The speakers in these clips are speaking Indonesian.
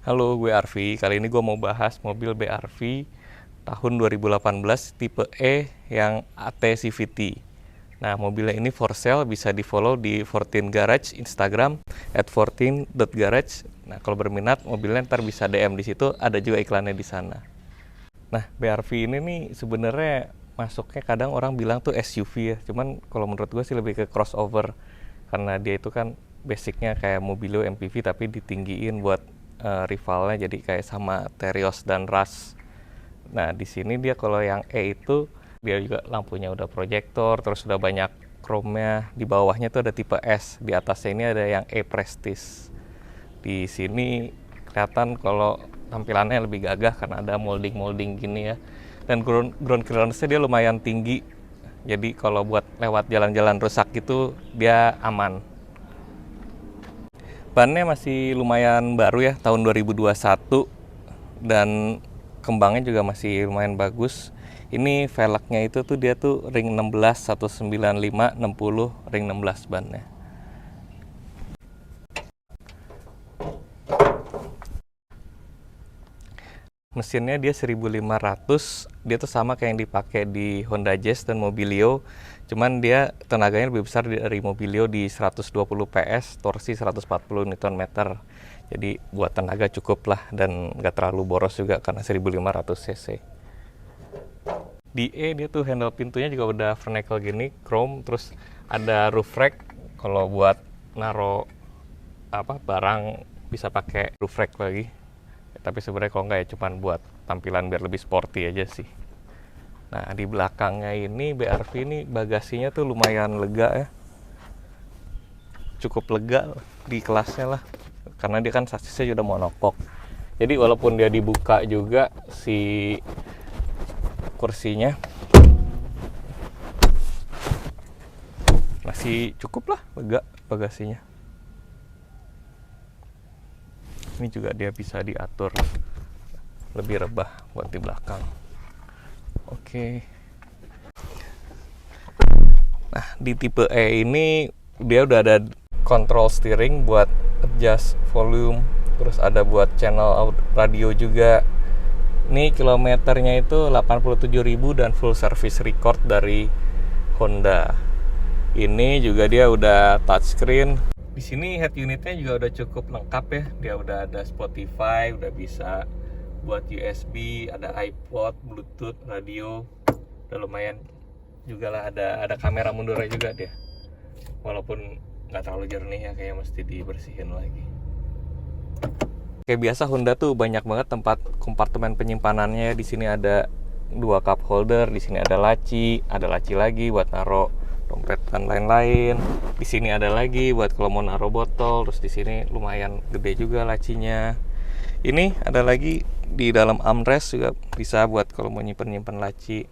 Halo, gue Arfi. Kali ini gue mau bahas mobil BRV tahun 2018 tipe E yang AT CVT. Nah, mobilnya ini for sale, bisa di-follow di 14 Garage Instagram @14.garage. Nah, kalau berminat mobilnya ntar bisa DM di situ, ada juga iklannya di sana. Nah, BRV ini nih sebenarnya masuknya kadang orang bilang tuh SUV ya. Cuman kalau menurut gue sih lebih ke crossover. Karena dia itu kan basicnya kayak Mobilio MPV tapi ditinggiin buat rivalnya jadi kayak sama Terios dan Rush. Nah, di sini dia kalau yang E itu dia juga lampunya udah proyektor, terus udah banyak chrome-nya. Di bawahnya tuh ada tipe S, di atasnya ini ada yang E Prestige. Di sini kelihatan kalau tampilannya lebih gagah karena ada molding-molding gini ya. Dan ground clearance-nya dia lumayan tinggi. Jadi kalau buat lewat jalan-jalan rusak gitu dia aman. Bannya masih lumayan baru ya, tahun 2021. Dan kembangnya juga masih lumayan bagus. Ini velgnya itu tuh dia tuh ring 16 195 60 ring 16 bannya. Mesinnya dia 1500, dia tuh sama kayak yang dipakai di Honda Jazz dan Mobilio. Cuman dia tenaganya lebih besar dari Mobilio di 120 PS, torsi 140 Nm. Jadi buat tenaga cukup lah dan nggak terlalu boros juga karena 1500 cc. Di E dia tuh handle pintunya juga udah vernacle gini, chrome, terus ada roof rack. Kalau buat naro barang bisa pakai roof rack lagi. Tapi sebenarnya kalau nggak ya cuman buat tampilan biar lebih sporty aja sih. Nah, di belakangnya ini BRV ini bagasinya tuh lumayan lega ya. Cukup lega di kelasnya lah. Karena dia kan sasisnya udah monokok. Jadi walaupun dia dibuka juga si kursinya masih cukup lah lega bagasinya. Ini juga dia bisa diatur lebih rebah buat di belakang. Oke. Nah, di tipe E ini dia udah ada control steering buat adjust volume, terus ada buat channel radio juga. Ini kilometernya itu 87.000 dan full service record dari Honda. Ini juga dia udah touchscreen. Di sini head unitnya juga udah cukup lengkap ya. Dia udah ada Spotify, udah bisa buat USB, ada iPod, Bluetooth, radio. Udah lumayan juga lah, ada kamera mundurnya juga dia. Walaupun nggak terlalu jernih ya, kayak mesti dibersihin lagi. Kayak biasa Honda tuh banyak banget tempat kompartemen penyimpanannya. Di sini ada 2 cup holder, di sini ada laci lagi buat naro dompet dan lain-lain. Di sini ada lagi buat kalau mau naruh botol. Terus di sini lumayan gede juga lacinya. Ini ada lagi di dalam armrest juga bisa buat kalau mau nyimpen laci.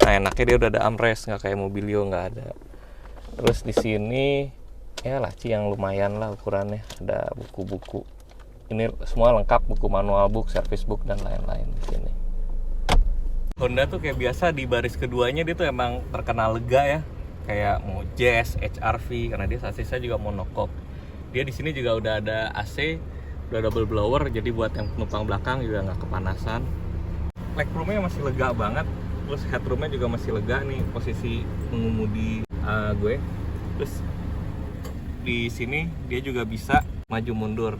Nah, enaknya dia udah ada armrest, nggak kayak Mobilio nggak ada. Terus di sini ya laci yang lumayan lah ukurannya. Ada buku-buku. Ini semua lengkap, buku manual book, service book dan lain-lain di sini. Honda tuh kayak biasa di baris keduanya dia tuh emang terkenal lega ya. Kayak mau Jazz, HR-V karena dia sasisnya juga monokok. Dia di sini juga udah ada AC, udah double blower, jadi buat yang penumpang belakang juga nggak kepanasan. Legroomnya masih lega banget, terus headroomnya juga masih lega nih posisi mengemudi gue. Terus di sini dia juga bisa maju mundur.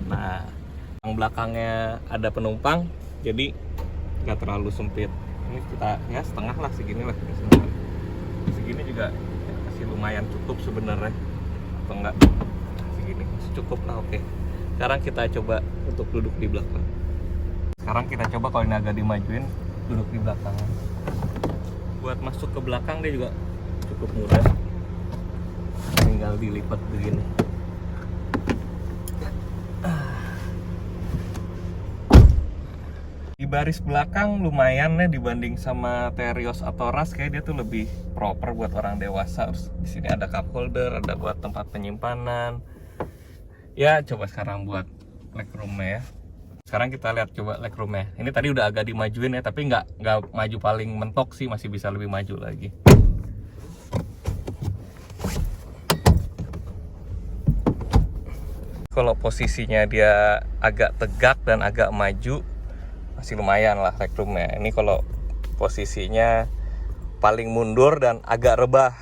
Nah, yang belakangnya ada penumpang, jadi nggak terlalu sempit. Ini kita ya setengah lah, segini lah kita segini juga ya, masih lumayan cukup sebenarnya, atau enggak segini masih cukup lah. Oke, sekarang kita coba untuk duduk di belakang. Sekarang kita coba kalau ini agak dimajuin, duduk di belakang. Buat masuk ke belakang dia juga cukup mudah, tinggal dilipat begini. Di baris belakang lumayan ya dibanding sama Terios atau Rush, kayak dia tuh lebih proper buat orang dewasa. Terus di sini ada cup holder, ada buat tempat penyimpanan. Ya, coba sekarang buat legroomnya ya. Sekarang kita lihat coba legroomnya. Ini tadi udah agak dimajuin ya, tapi nggak maju paling mentok sih, masih bisa lebih maju lagi. kalau posisinya dia agak tegak dan agak maju masih lumayan lah legroomnya. Ini kalau posisinya paling mundur dan agak rebah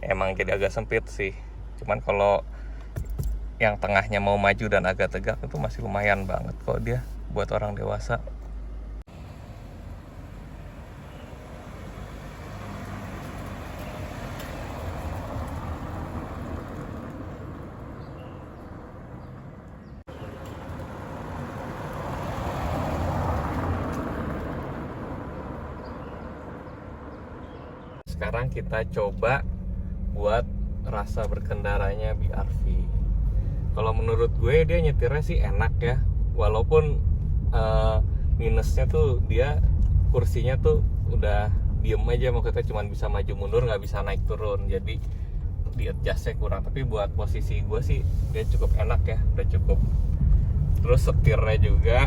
emang jadi agak sempit sih. Cuman kalau yang tengahnya mau maju dan agak tegak itu masih lumayan banget kok dia buat orang dewasa. Sekarang kita coba buat rasa berkendaranya BRV. Kalau menurut gue dia nyetirnya sih enak ya, walaupun minusnya tuh dia kursinya tuh udah diem aja, maksudnya cuma bisa maju mundur, nggak bisa naik turun, jadi di adjustnya kurang. Tapi buat posisi gue sih dia cukup enak ya, udah cukup. Terus setirnya juga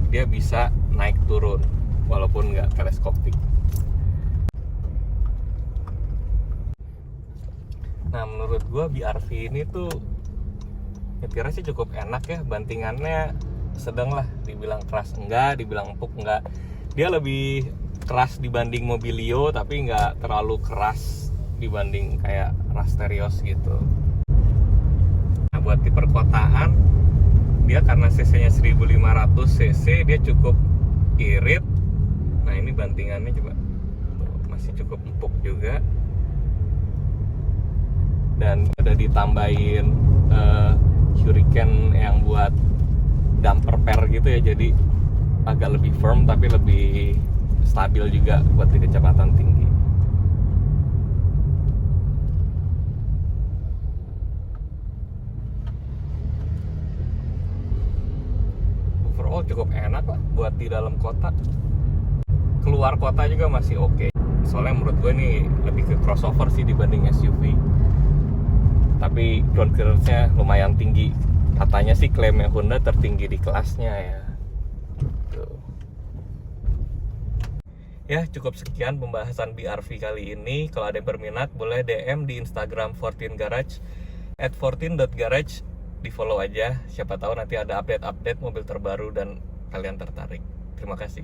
dia bisa naik turun walaupun nggak teleskopik. Nah menurut gue BRV ini tuh nyetirnya sih cukup enak ya, bantingannya sedang lah, dibilang keras enggak, dibilang empuk enggak. Dia lebih keras dibanding Mobilio tapi nggak terlalu keras dibanding kayak Rasterios gitu. Nah buat di perkotaan dia karena cc-nya 1500 cc dia cukup irit. Nah ini bantingannya coba tuh, masih cukup empuk juga. Dan udah ditambahin Hurricane yang buat damper per gitu ya, jadi agak lebih firm tapi lebih stabil juga buat di kecepatan tinggi. Overall cukup enak lah buat di dalam kota. Keluar kota juga masih oke. Soalnya menurut gue nih lebih ke crossover sih dibanding SUV. Tapi ground clearance-nya lumayan tinggi. Katanya sih klaimnya Honda tertinggi di kelasnya ya. Tuh. Ya cukup sekian pembahasan BRV kali ini. Kalau ada yang berminat boleh DM di Instagram 14 Garage @14.garage, di follow aja. Siapa tahu nanti ada update-update mobil terbaru dan kalian tertarik. Terima kasih.